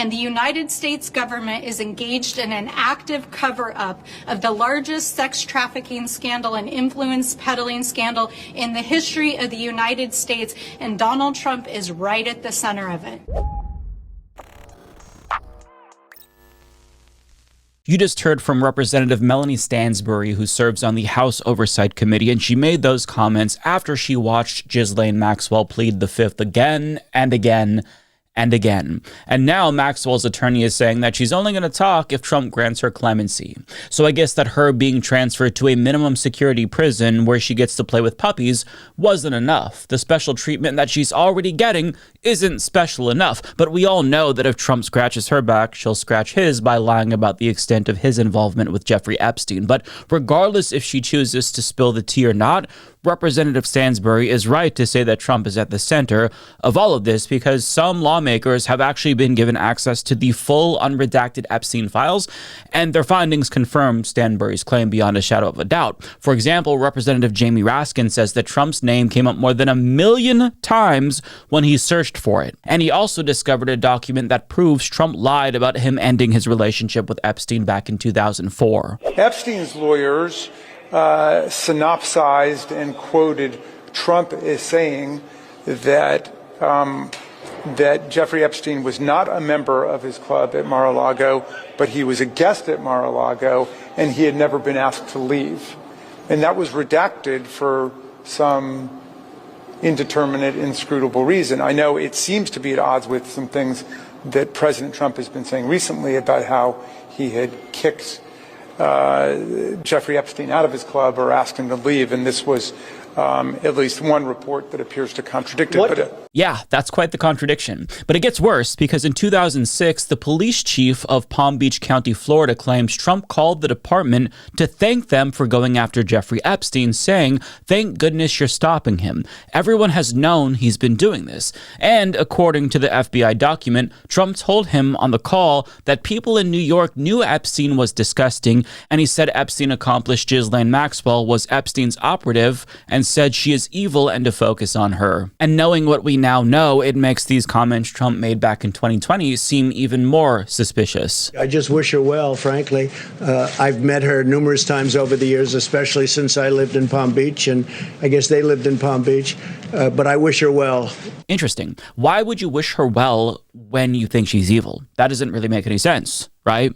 and the United States government is engaged in an active cover-up of the largest sex trafficking scandal and influence peddling scandal in the history of the United States, and Donald Trump is right at the center of it. You just heard from Representative Melanie Stansbury, who serves on the House Oversight Committee, and she made those comments after she watched Ghislaine Maxwell plead the fifth again and again and again. And now Maxwell's attorney is saying that she's only going to talk if Trump grants her clemency. So I guess that her being transferred to a minimum security prison where she gets to play with puppies wasn't enough. The special treatment that she's already getting isn't special enough. But we all know that if Trump scratches her back, she'll scratch his by lying about the extent of his involvement with Jeffrey Epstein. But regardless if she chooses to spill the tea or not, Representative Stansbury is right to say that Trump is at the center of all of this because some lawmakers have actually been given access to the full unredacted Epstein files, and their findings confirm Stansbury's claim beyond a shadow of a doubt. For example, Representative Jamie Raskin says that Trump's name came up more than 1 million times when he searched for it. And he also discovered a document that proves Trump lied about him ending his relationship with Epstein back in 2004. Epstein's lawyers synopsized and quoted Trump as saying that that Jeffrey Epstein was not a member of his club at Mar-a-Lago, but he was a guest at Mar-a-Lago, and he had never been asked to leave. And that was redacted for some indeterminate, inscrutable reason. I know it seems to be at odds with some things that President Trump has been saying recently about how he had kicked Jeffrey Epstein out of his club or asked him to leave, and this was at least one report that appears to contradict it. Yeah, that's quite the contradiction. But it gets worse because in 2006, the police chief of Palm Beach County, Florida, claims Trump called the department to thank them for going after Jeffrey Epstein, saying, "Thank goodness you're stopping him. Everyone has known he's been doing this." And according to the FBI document, Trump told him on the call that people in New York knew Epstein was disgusting, and he said Epstein accomplished Ghislaine Maxwell was Epstein's operative and said she is evil and to focus on her. And knowing what we now know, it makes these comments Trump made back in 2020 seem even more suspicious. I just wish her well, frankly. I've met her numerous times over the years, especially since I lived in Palm Beach, and I guess they lived in Palm Beach, but I wish her well. Interesting. Why would you wish her well when you think she's evil? That doesn't really make any sense, right?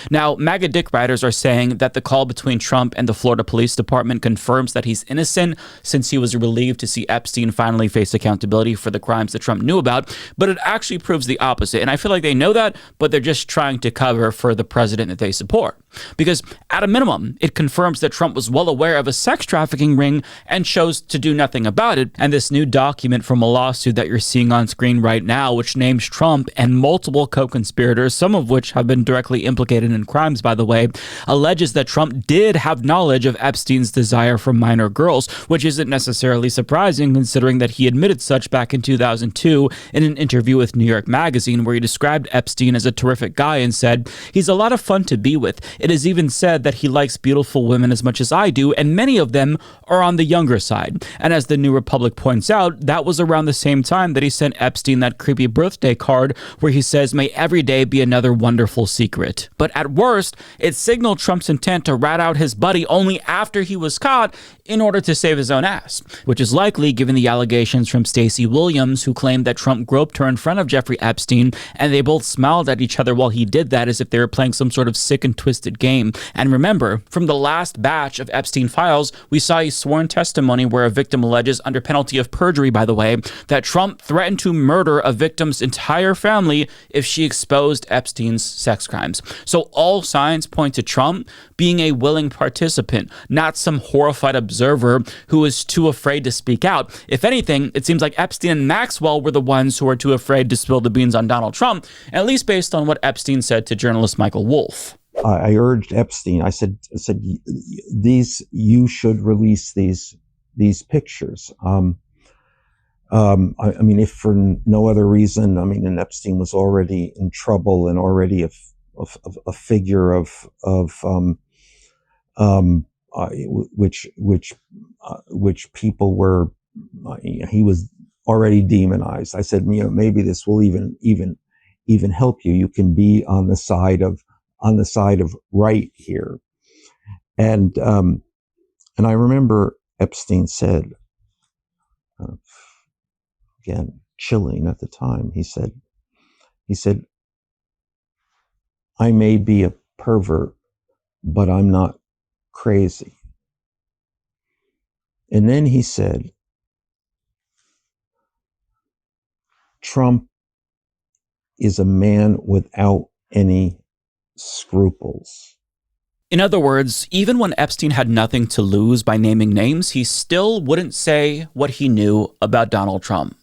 Now, MAGA Dick writers are saying that the call between Trump and the Florida Police Department confirms that he's innocent since he was relieved to see Epstein finally face accountability for the crimes that Trump knew about, but it actually proves the opposite. And I feel like they know that, but they're just trying to cover for the president that they support. Because at a minimum, it confirms that Trump was well aware of a sex trafficking ring and chose to do nothing about it. And this new document from a lawsuit that you're seeing on screen right now, which names Trump and multiple co-conspirators, some of which have been directly implicated in crimes, by the way, alleges that Trump did have knowledge of Epstein's desire for minor girls, which isn't necessarily surprising considering that he admitted such back in 2002 in an interview with New York Magazine, where he described Epstein as a terrific guy and said, "He's a lot of fun to be with. It is even said that he likes beautiful women as much as I do, and many of them are on the younger side." And as the New Republic points out, that was around the same time that he sent Epstein that creepy birthday card where he says, "May every day be another wonderful secret." But at worst, it signaled Trump's intent to rat out his buddy only after he was caught in order to save his own ass, which is likely given the allegations from Stacey Williams, who claimed that Trump groped her in front of Jeffrey Epstein, and they both smiled at each other while he did that as if they were playing some sort of sick and twisted game. And remember, from the last batch of Epstein files, we saw a sworn testimony where a victim alleges, under penalty of perjury by the way, that Trump threatened to murder a victim's entire family if she exposed Epstein's sex crimes. So all signs point to Trump being a willing participant, not some horrified observer who is too afraid to speak out. If anything, it seems like Epstein and Maxwell were the ones who were too afraid to spill the beans on Donald Trump, at least based on what Epstein said to journalist Michael Wolff. I urged Epstein. I said, you should release these pictures. I mean, if for no other reason, I mean, and Epstein was already in trouble and already a figure which people were, he was already demonized. I said, maybe this will even even help you. You can be on the side of right here. And I remember Epstein said, again, chilling at the time, he said, I may be a pervert, but I'm not crazy. And then he said, Trump is a man without any scruples. In other words, even when Epstein had nothing to lose by naming names, he still wouldn't say what he knew about Donald Trump.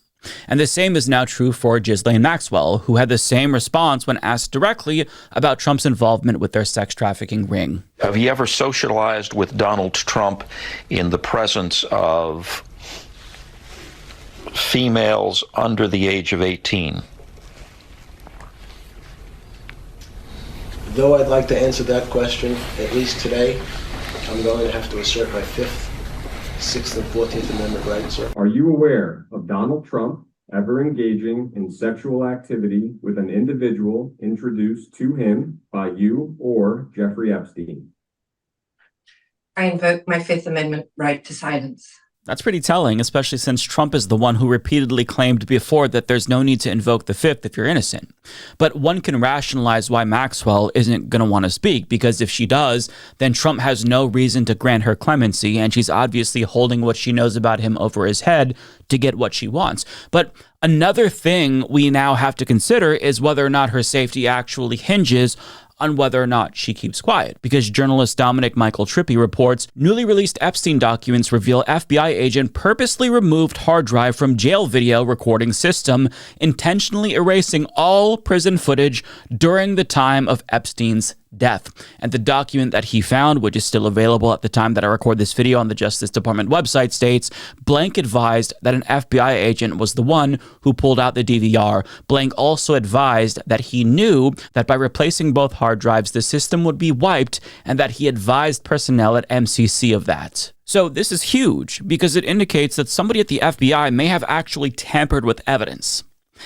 And the same is now true for Ghislaine Maxwell, who had the same response when asked directly about Trump's involvement with their sex trafficking ring. Have you ever socialized with Donald Trump in the presence of females under the age of 18? Though I'd like to answer that question, at least today, I'm going to have to assert my 5th, 6th, and 14th Amendment rights, sir. Are you aware of Donald Trump ever engaging in sexual activity with an individual introduced to him by you or Jeffrey Epstein? I invoke my 5th Amendment right to silence. That's pretty telling, especially since Trump is the one who repeatedly claimed before that there's no need to invoke the 5th if you're innocent. But one can rationalize why Maxwell isn't going to want to speak, because if she does, then Trump has no reason to grant her clemency, and she's obviously holding what she knows about him over his head to get what she wants. But another thing we now have to consider is whether or not her safety actually hinges on whether or not she keeps quiet, because journalist Dominic Michael Trippi reports newly released Epstein documents reveal FBI agent purposely removed hard drive from jail video recording system, intentionally erasing all prison footage during the time of Epstein's death. And the document that he found, which is still available at the time that I record this video on the Justice Department website, states, Blank advised that an FBI agent was the one who pulled out the DVR. Blank also advised that he knew that by replacing both hard drives, the system would be wiped, and that he advised personnel at MCC of that. So this is huge, because it indicates that somebody at the FBI may have actually tampered with evidence.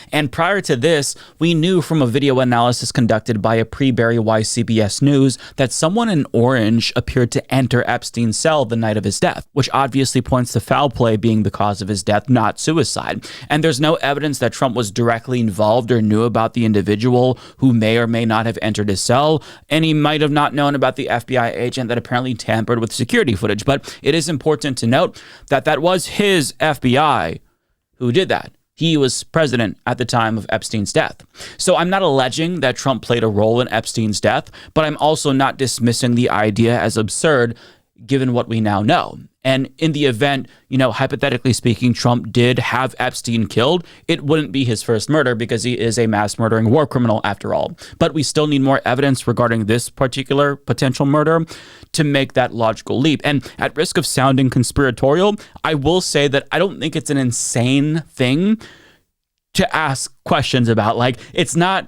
And prior to this, we knew from a video analysis conducted by a pre-Barry Weiss CBS News that someone in orange appeared to enter Epstein's cell the night of his death, which obviously points to foul play being the cause of his death, not suicide. And there's no evidence that Trump was directly involved or knew about the individual who may or may not have entered his cell, and he might have not known about the FBI agent that apparently tampered with security footage. But it is important to note that that was his FBI who did that. He was president at the time of Epstein's death. So I'm not alleging that Trump played a role in Epstein's death, but I'm also not dismissing the idea as absurd given what we now know. And in the event, hypothetically speaking, Trump did have Epstein killed, it wouldn't be his first murder because he is a mass murdering war criminal after all. But we still need more evidence regarding this particular potential murder to make that logical leap. And at risk of sounding conspiratorial, I will say that I don't think it's an insane thing to ask questions about. Like, it's not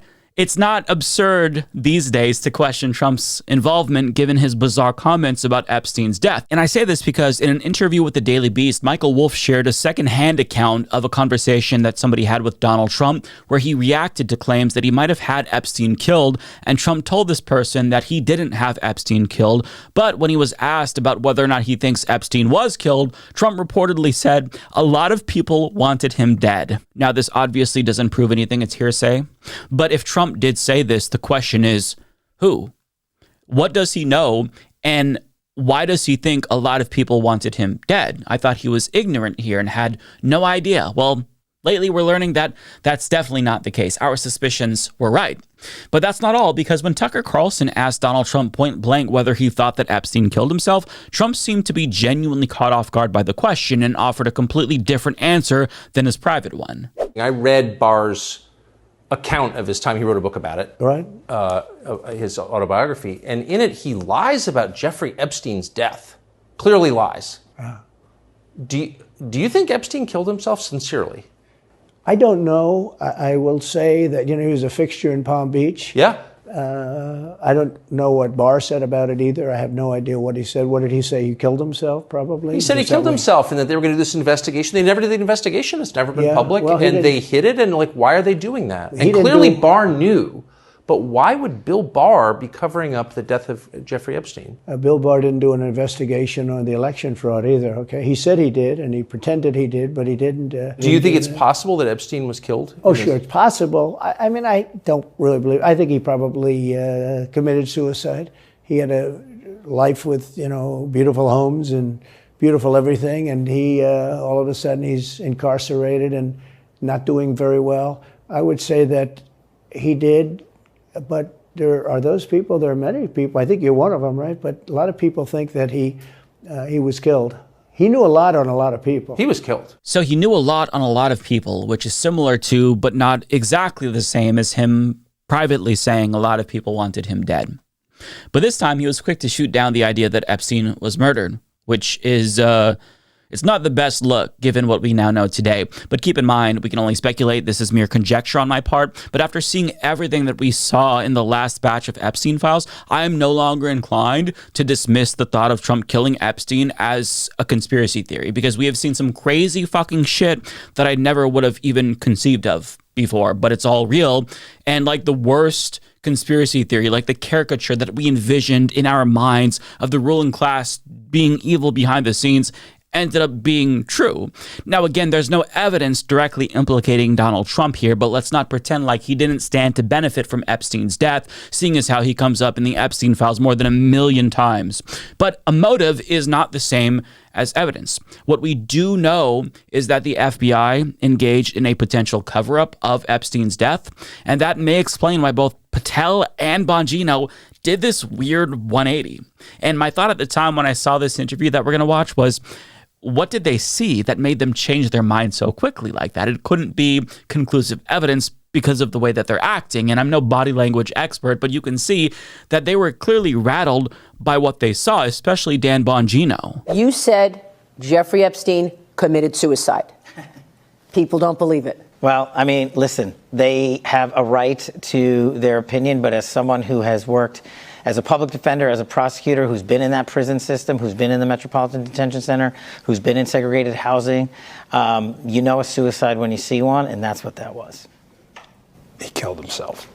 absurd these days to question Trump's involvement given his bizarre comments about Epstein's death. And I say this because in an interview with the Daily Beast, Michael Wolff shared a secondhand account of a conversation that somebody had with Donald Trump where he reacted to claims that he might have had Epstein killed, and Trump told this person that he didn't have Epstein killed. But when he was asked about whether or not he thinks Epstein was killed, Trump reportedly said, "A lot of people wanted him dead." Now, this obviously doesn't prove anything, it's hearsay. But if Trump did say this, the question is, who? What does he know? And why does he think a lot of people wanted him dead? I thought he was ignorant here and had no idea. Well, lately we're learning that that's definitely not the case. Our suspicions were right. But that's not all, because when Tucker Carlson asked Donald Trump point blank whether he thought that Epstein killed himself, Trump seemed to be genuinely caught off guard by the question and offered a completely different answer than his private one. I read Barr's account of his time. He wrote a book about it, Right. His autobiography, and in it he lies about Jeffrey Epstein's death. Clearly lies. Do you think Epstein killed himself sincerely? I don't know. I will say that, he was a fixture in Palm Beach. Yeah. I don't know what Barr said about it either. I have no idea what he said. What did he say? He killed himself, probably? He said he killed himself and that they were going to do this investigation. They never did the investigation. It's never been public. Well, and they hid it. And why are they doing that? And clearly Barr knew. But why would Bill Barr be covering up the death of Jeffrey Epstein? Bill Barr didn't do an investigation on the election fraud either, okay? He said he did, and he pretended he did, but he didn't. Do you think it's possible that Epstein was killed? Oh, sure, it's possible. I mean, I don't really believe. I think he probably committed suicide. He had a life with, beautiful homes and beautiful everything, and he, all of a sudden, he's incarcerated and not doing very well. I would say that he did. But there are those people, there are many people, I think you're one of them, right? But a lot of people think that he was killed. He knew a lot on a lot of people. He was killed. So he knew a lot on a lot of people, which is similar to, but not exactly the same as him privately saying a lot of people wanted him dead. But this time he was quick to shoot down the idea that Epstein was murdered, which is... It's not the best look, given what we now know today. But keep in mind, we can only speculate. This is mere conjecture on my part. But after seeing everything that we saw in the last batch of Epstein files, I am no longer inclined to dismiss the thought of Trump killing Epstein as a conspiracy theory, because we have seen some crazy fucking shit that I never would have even conceived of before. But it's all real. And like the worst conspiracy theory, like the caricature that we envisioned in our minds of the ruling class being evil behind the scenes, ended up being true. Now, again, there's no evidence directly implicating Donald Trump here, but let's not pretend like he didn't stand to benefit from Epstein's death, seeing as how he comes up in the Epstein files more than 1 million times. But a motive is not the same as evidence. What we do know is that the FBI engaged in a potential cover-up of Epstein's death, and that may explain why both Patel and Bongino did this weird 180. And my thought at the time when I saw this interview that we're going to watch was, what did they see that made them change their mind so quickly like that? It couldn't be conclusive evidence because of the way that they're acting. And I'm no body language expert, but you can see that they were clearly rattled by what they saw, especially Dan Bongino. You said Jeffrey Epstein committed suicide. People don't believe it. Well, I mean, listen, they have a right to their opinion, but as someone who has worked as a public defender, as a prosecutor, who's been in that prison system, who's been in the Metropolitan Detention Center, who's been in segregated housing, you know a suicide when you see one, and that's what that was. He killed himself.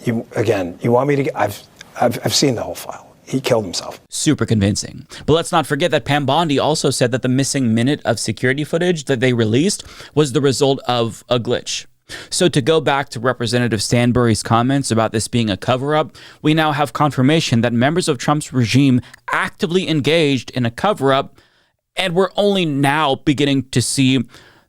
You want me to? I've seen the whole file. He killed himself. Super convincing. But let's not forget that Pam Bondi also said that the missing minute of security footage that they released was the result of a glitch. So to go back to Representative Stanbury's comments about this being a cover-up, we now have confirmation that members of Trump's regime actively engaged in a cover-up, and we're only now beginning to see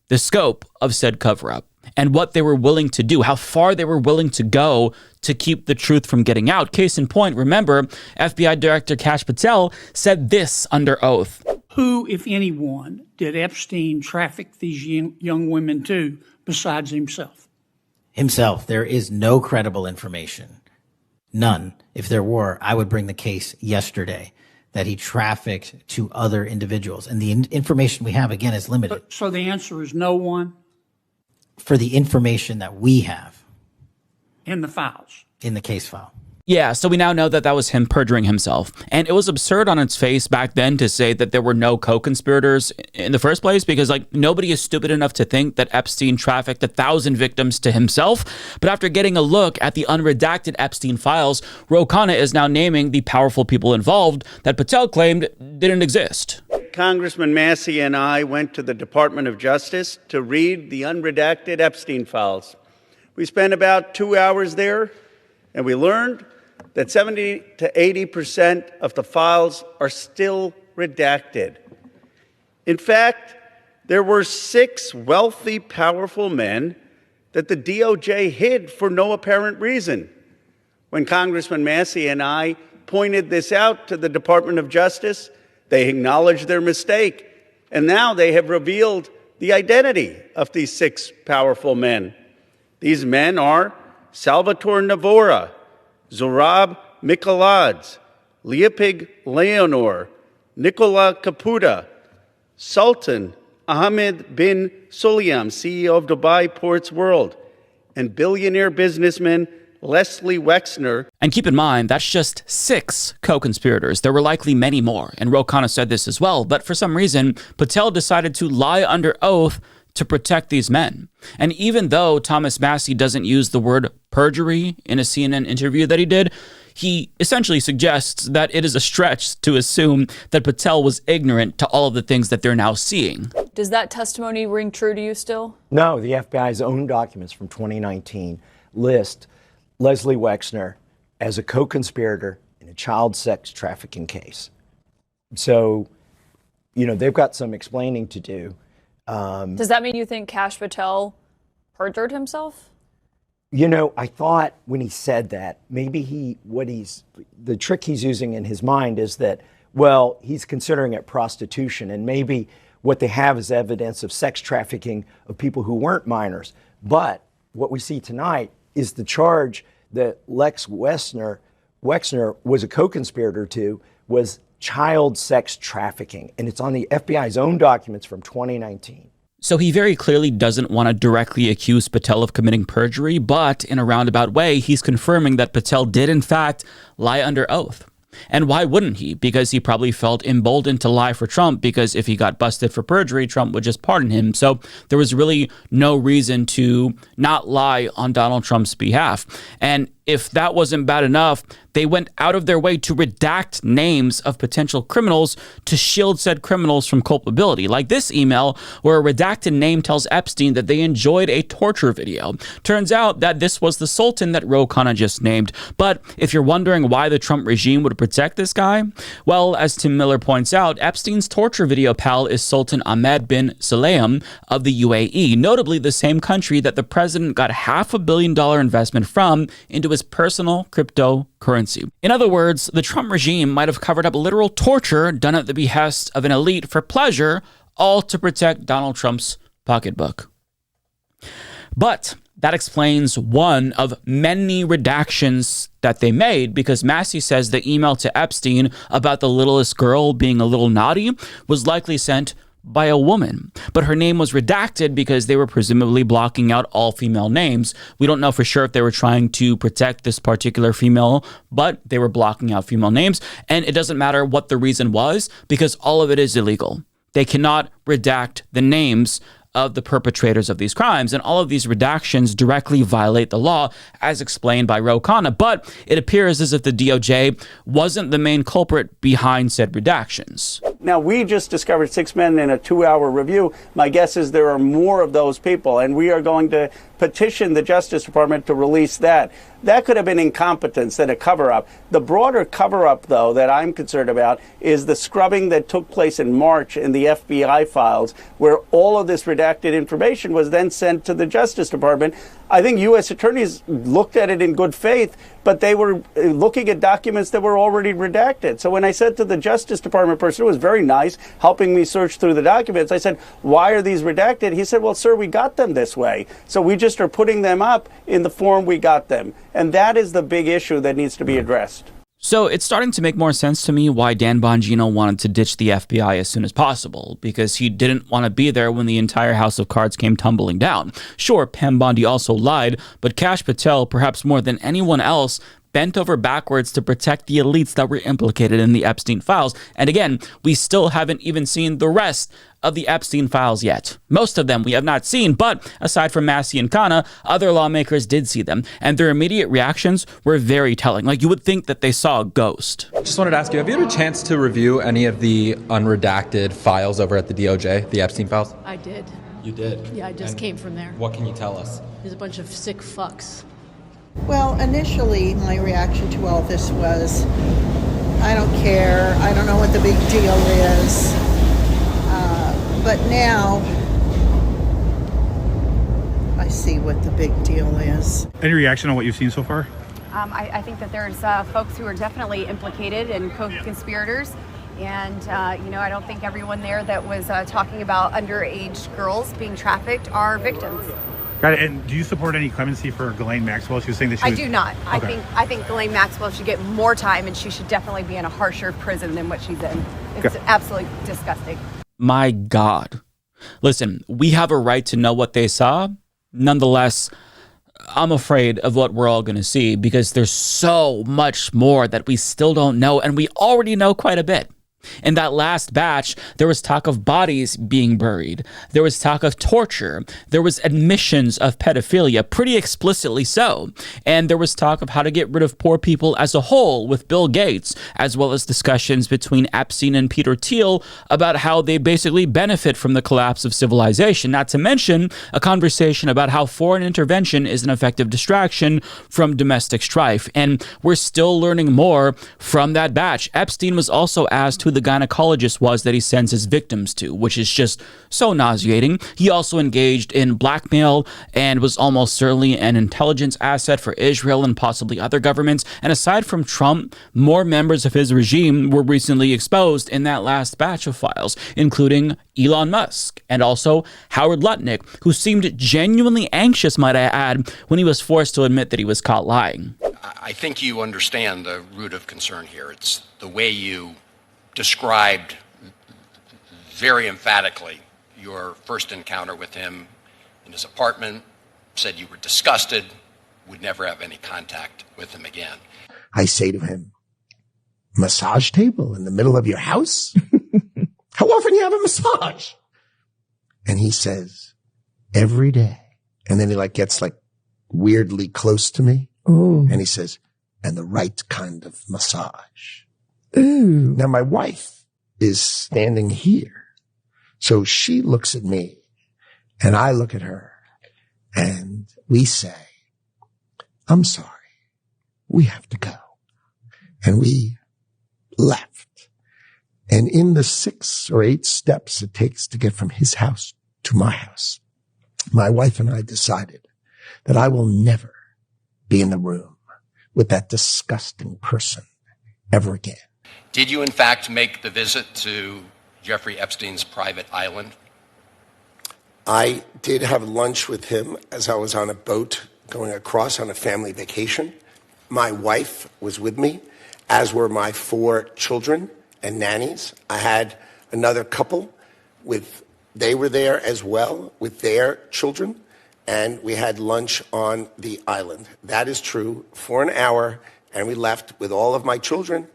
the scope of said cover-up and what they were willing to do, how far they were willing to go to keep the truth from getting out. Case in point, remember, FBI Director Kash Patel said this under oath. Who, if anyone, did Epstein traffic these young women to besides himself? Himself. There is no credible information. None. If there were, I would bring the case yesterday that he trafficked to other individuals. And the information we have, again, is limited. So the answer is no one? For the information that we have. In the files? In the case file. Yeah, so we now know that that was him perjuring himself. And it was absurd on its face back then to say that there were no co-conspirators in the first place, because nobody is stupid enough to think that Epstein trafficked 1,000 victims to himself. But after getting a look at the unredacted Epstein files, Ro Khanna is now naming the powerful people involved that Patel claimed didn't exist. Congressman Massey and I went to the Department of Justice to read the unredacted Epstein files. We spent about 2 hours there, and we learned that 70 to 80% of the files are still redacted. In fact, there were 6 wealthy, powerful men that the DOJ hid for no apparent reason. When Congressman Massey and I pointed this out to the Department of Justice, they acknowledged their mistake, and now they have revealed the identity of these 6 powerful men. These men are Salvatore Navora, Zorab Mikoladze, Leopig Leonor, Nicola Caputa, Sultan Ahmed bin Sulayem, CEO of Dubai Ports World, and billionaire businessman Leslie Wexner. And keep in mind, that's just 6 co-conspirators. There were likely many more, and Ro Khanna said this as well. But for some reason, Patel decided to lie under oath to protect these men. And even though Thomas Massie doesn't use the word perjury in a CNN interview that he did, he essentially suggests that it is a stretch to assume that Patel was ignorant to all of the things that they're now seeing. Does that testimony ring true to you still? No, the FBI's own documents from 2019 list Leslie Wexner as a co-conspirator in a child sex trafficking case. So, they've got some explaining to do. Does that mean you think Kash Patel perjured himself? I thought when he said that, maybe the trick he's using in his mind is that, well, he's considering it prostitution, and maybe what they have is evidence of sex trafficking of people who weren't minors. But what we see tonight is the charge that Lex Wexner was a co-conspirator to was child sex trafficking, and it's on the FBI's own documents from 2019. So he very clearly doesn't want to directly accuse Patel of committing perjury, but in a roundabout way, he's confirming that Patel did in fact lie under oath. And why wouldn't he? Because he probably felt emboldened to lie for Trump, because if he got busted for perjury, Trump would just pardon him. So there was really no reason to not lie on Donald Trump's behalf. And if that wasn't bad enough, they went out of their way to redact names of potential criminals to shield said criminals from culpability. Like this email where a redacted name tells Epstein that they enjoyed a torture video. Turns out that this was the Sultan that Ro Khanna just named. But if you're wondering why the Trump regime would protect this guy, well, as Tim Miller points out, Epstein's torture video pal is Sultan Ahmed bin Sulayem of the UAE, notably the same country that the president got $500 million investment from into his personal cryptocurrency. In other words, the Trump regime might have covered up literal torture done at the behest of an elite for pleasure, all to protect Donald Trump's pocketbook. But that explains one of many redactions that they made, because Massie says the email to Epstein about the littlest girl being a little naughty was likely sent by a woman, but her name was redacted because they were presumably blocking out all female names. We don't know for sure if they were trying to protect this particular female, but they were blocking out female names. And it doesn't matter what the reason was, because all of it is illegal. They cannot redact the names of the perpetrators of these crimes, and all of these redactions directly violate the law, as explained by Ro Khanna. But it appears as if the DOJ wasn't the main culprit behind said redactions. Now, we just discovered 6 men in a 2-hour review. My guess is there are more of those people, and we are going to petition the Justice Department to release that. That could have been incompetence and a cover-up. The broader cover-up, though, that I'm concerned about is the scrubbing that took place in March in the FBI files, where all of this redacted information was then sent to the Justice Department. I think U.S. attorneys looked at it in good faith, but they were looking at documents that were already redacted. So when I said to the Justice Department person, who was very nice, helping me search through the documents, I said, why are these redacted? He said, well, sir, we got them this way. So we just are putting them up in the form we got them. And that is the big issue that needs to be addressed. So it's starting to make more sense to me why Dan Bongino wanted to ditch the FBI as soon as possible, because he didn't want to be there when the entire house of cards came tumbling down. Sure, Pam Bondi also lied, but Kash Patel, perhaps more than anyone else, bent over backwards to protect the elites that were implicated in the Epstein files. And again, we still haven't even seen the rest of the Epstein files yet. Most of them we have not seen, but aside from Massie and Khanna, other lawmakers did see them, and their immediate reactions were very telling. Like, you would think that they saw a ghost. Just wanted to ask you, have you had a chance to review any of the unredacted files over at the DOJ, the Epstein files? I did. You did? Yeah, I just came from there. What can you tell us? There's a bunch of sick fucks. Well, initially, my reaction to all this was, I don't care. I don't know what the big deal is. But now, I see what the big deal is. Any reaction on what you've seen so far? I think that there's folks who are definitely implicated and co-conspirators. And, I don't think everyone there that was talking about underage girls being trafficked are victims. Got it. And do you support any clemency for Ghislaine Maxwell? She was saying that she I do not. Okay. I think Ghislaine Maxwell should get more time, and she should definitely be in a harsher prison than what she's in. It's absolutely disgusting. My God. Listen, we have a right to know what they saw. Nonetheless, I'm afraid of what we're all going to see because there's so much more that we still don't know, and we already know quite a bit. In that last batch, there was talk of bodies being buried. There was talk of torture. There was admissions of pedophilia, pretty explicitly so. And there was talk of how to get rid of poor people as a whole with Bill Gates, as well as discussions between Epstein and Peter Thiel about how they basically benefit from the collapse of civilization, not to mention a conversation about how foreign intervention is an effective distraction from domestic strife. And we're still learning more from that batch. Epstein was also asked who the gynecologist was that he sends his victims to, which is just so nauseating. He also engaged in blackmail and was almost certainly an intelligence asset for Israel and possibly other governments. And aside from Trump, more members of his regime were recently exposed in that last batch of files, including Elon Musk and also Howard Lutnick, who seemed genuinely anxious, might I add, when he was forced to admit that he was caught lying. I think you understand the root of concern here. It's the way you described very emphatically your first encounter with him in his apartment, said you were disgusted, would never have any contact with him again. I say to him, massage table in the middle of your house? How often do you have a massage? And he says, every day. And then he gets weirdly close to me. Ooh. And he says, and the right kind of massage. Ooh. Now my wife is standing here. So she looks at me and I look at her and we say, I'm sorry, we have to go. And we left. And in the 6 or 8 steps it takes to get from his house to my house, my wife and I decided that I will never be in the room with that disgusting person ever again. Did you, in fact, make the visit to Jeffrey Epstein's private island? I did have lunch with him as I was on a boat going across on a family vacation. My wife was with me, as were my 4 children and nannies. I had another couple they were there as well with their children, and we had lunch on the island. That is true, for an hour, and we left with all of my children,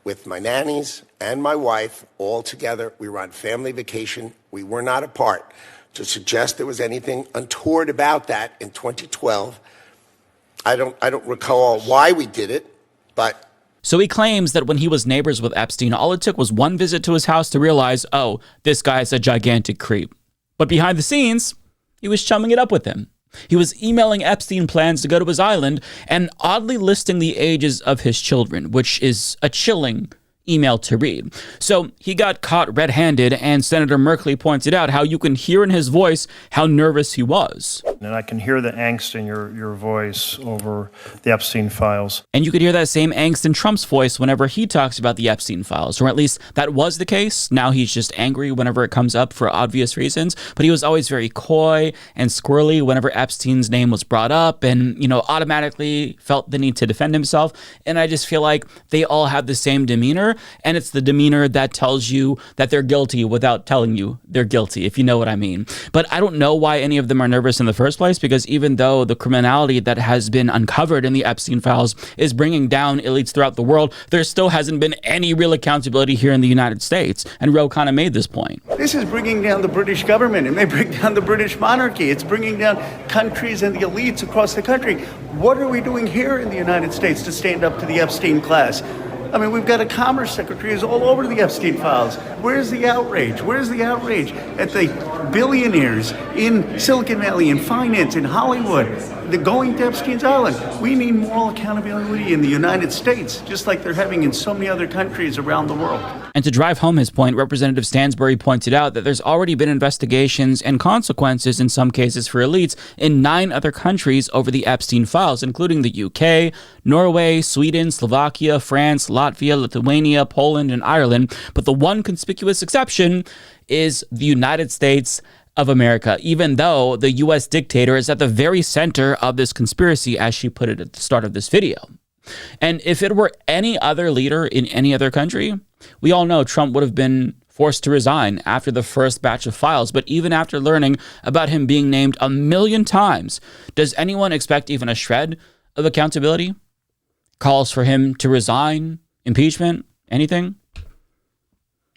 with my nannies and my wife, all together. We were on family vacation. We were not apart. To suggest there was anything untoward about that in 2012, I don't recall why we did it, but... So he claims that when he was neighbors with Epstein, all it took was one visit to his house to realize, oh, this guy's a gigantic creep. But behind the scenes, he was chumming it up with him. He was emailing Epstein plans to go to his island and oddly listing the ages of his children, which is a chilling email to read. So he got caught red-handed, and Senator Merkley pointed out how you can hear in his voice how nervous he was. And I can hear the angst in your voice over the Epstein files. And you could hear that same angst in Trump's voice whenever he talks about the Epstein files, or at least that was the case. Now he's just angry whenever it comes up for obvious reasons, but he was always very coy and squirrely whenever Epstein's name was brought up and, automatically felt the need to defend himself. And I just feel like they all have the same demeanor, and it's the demeanor that tells you that they're guilty without telling you they're guilty, if you know what I mean. But I don't know why any of them are nervous in the first place, because even though the criminality that has been uncovered in the Epstein files is bringing down elites throughout the world, there still hasn't been any real accountability here in the United States. And Roe kind of made this point. This is bringing down the British government. It may bring down the British monarchy. It's bringing down countries and the elites across the country. What are we doing here in the United States to stand up to the Epstein class? I mean, we've got a commerce secretary who's all over the Epstein files. Where's the outrage? Where's the outrage at the billionaires in Silicon Valley, in finance, in Hollywood? They're going to Epstein's island. We need moral accountability in the United States, just like they're having in so many other countries around the world. And to drive home his point, Representative Stansbury pointed out that there's already been investigations and consequences in some cases for elites in 9 other countries over the Epstein files, including the UK, Norway, Sweden, Slovakia, France, Latvia, Lithuania, Poland, and Ireland. But the one conspicuous exception is the United States of America, even though the U.S. dictator is at the very center of this conspiracy, as she put it at the start of this video. And if it were any other leader in any other country, we all know Trump would have been forced to resign after the first batch of files. But even after learning about him being named 1 million times, does anyone expect even a shred of accountability? Calls for him to resign, impeachment, anything?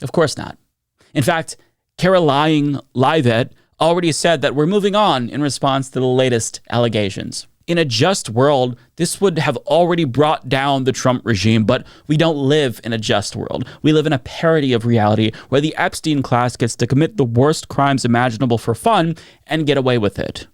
Of course not. In fact, Caroline Livet already said that we're moving on in response to the latest allegations. In a just world, this would have already brought down the Trump regime, but we don't live in a just world. We live in a parody of reality where the Epstein class gets to commit the worst crimes imaginable for fun and get away with it.